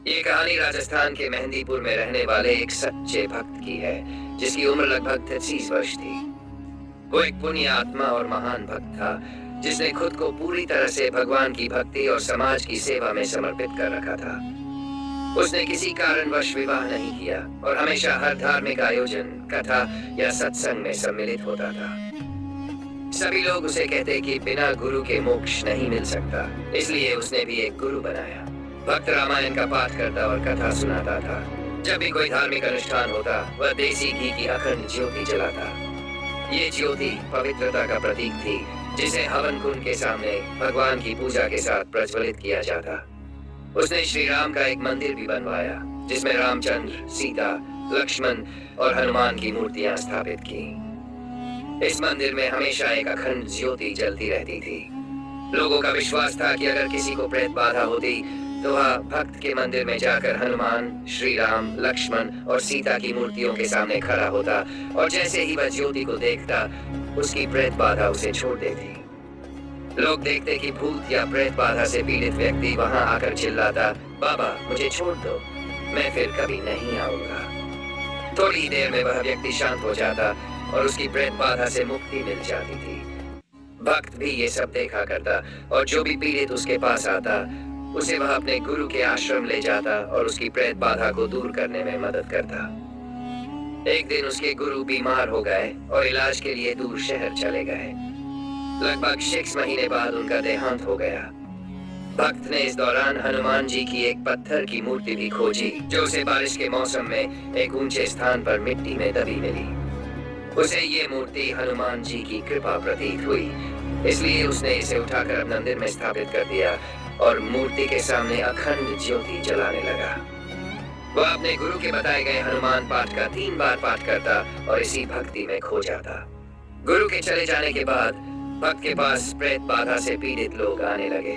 ये कहानी राजस्थान के मेहंदीपुर में रहने वाले एक सच्चे भक्त की है, जिसकी उम्र लगभग 33 वर्ष थी। वो एक पुण्य आत्मा और महान भक्त था, जिसने खुद को पूरी तरह से भगवान की भक्ति और समाज की सेवा में समर्पित कर रखा था। उसने किसी कारणवश विवाह नहीं किया और हमेशा हर धार्मिक आयोजन, कथा या सत्संग में सम्मिलित होता था। सभी लोग उसे कहते कि बिना गुरु के मोक्ष नहीं मिल सकता, इसलिए उसने भी एक गुरु बनाया। भक्त रामायण का पाठ करता और कथा सुनाता था। जब भी कोई धार्मिक अनुष्ठान होता, वह देसी घी की अखंड ज्योति जलाता। ये ज्योति पवित्रता का प्रतीक थी, जिसे हवन कुंड के सामने भगवान की पूजा के साथ प्रज्वलित किया जाता। उसने श्री राम का एक मंदिर भी बनवाया, जिसमें रामचंद्र, सीता, लक्ष्मण और हनुमान की मूर्तियां स्थापित की। इस मंदिर में हमेशा एक अखंड ज्योति जलती रहती थी। लोगों का विश्वास था कि अगर किसी को प्रेत बाधा होती तो वह भक्त के मंदिर में जाकर हनुमान, श्री राम, लक्ष्मण और सीता की मूर्तियों के सामने खड़ा होता और जैसे ही वह ज्योति को देखता, उसकी प्रेत बाधा उसे छोड़ देती। लोग देखते कि भूत या प्रेत बाधा से पीड़ित व्यक्ति वहां आकर चिल्लाता, बाबा मुझे छोड़ दो, मैं फिर कभी नहीं आऊंगा। थोड़ी ही देर में वह व्यक्ति शांत हो जाता और उसकी प्रेत बाधा से मुक्ति मिल जाती थी। भक्त भी ये सब देखा करता और जो भी पीड़ित उसके पास आता, उसे वह अपने गुरु के आश्रम ले जाता और उसकी प्रेत बाधा को दूर करने में मदद करता। एक दिन उसके गुरु बीमार हो गए और इलाज के लिए दूर शहर चले गए। लगभग 6 महीने बाद उनका देहांत हो गया। भक्त ने इस दौरान हनुमान जी की एक पत्थर की मूर्ति भी खोजी, जो उसे बारिश के मौसम में एक ऊंचे स्थान पर मिट्टी में दबी मिली। उसे ये मूर्ति हनुमान जी की कृपा प्रतीत हुई, इसलिए उसने इसे उठाकर मंदिर में स्थापित कर दिया और मूर्ति के सामने अखंड ज्योति जलाने लगा। वह अपने गुरु के बताए गए हनुमान पाठ का 3 बार पाठ करता और इसी भक्ति में खो जाता। गुरु के चले जाने के बाद भक्त के पास प्रेत बाधा से पीड़ित लोग आने लगे।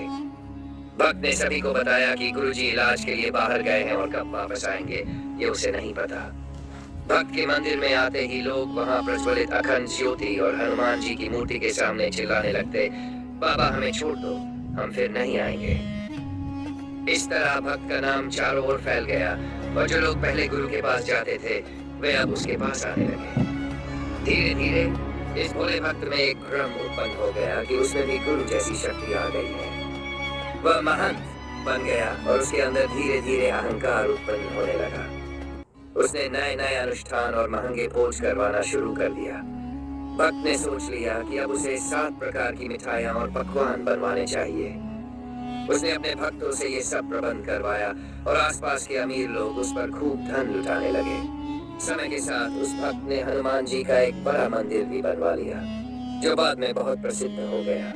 भक्त ने सभी को बताया कि गुरुजी इलाज के लिए बाहर गए हैं और कब वापस आएंगे ये उसे नहीं पता। भक्त के मंदिर में आते ही लोग वहां प्रज्वलित अखंड ज्योति और हनुमान जी की मूर्ति के सामने चिल्लाने लगते, बाबा हमें छोड़ दो, हम फिर नहीं आएंगे। इस तरह भक्त का नाम चारों ओर फैल गया और जो लोग पहले गुरु के पास जाते थे, वे अब उसके पास आने लगे। धीरे धीरे इस भोले भक्त में एक भ्रम उत्पन्न हो गया कि उसमें भी गुरु जैसी शक्ति आ गई है। वह महंत बन गया और उसके अंदर धीरे धीरे अहंकार उत्पन्न होने लगा। उसने नए नए अनुष्ठान और महंगे भोज करवाना शुरू कर दिया। भक्त ने सोच लिया कि अब उसे 7 प्रकार की मिठाइयां और पकवान बनवाने चाहिए। उसने अपने भक्तों से ये सब प्रबंध करवाया और आसपास के अमीर लोग उस पर खूब धन लुटाने लगे। समय के साथ उस भक्त ने हनुमान जी का एक बड़ा मंदिर भी बनवा लिया, जो बाद में बहुत प्रसिद्ध हो गया।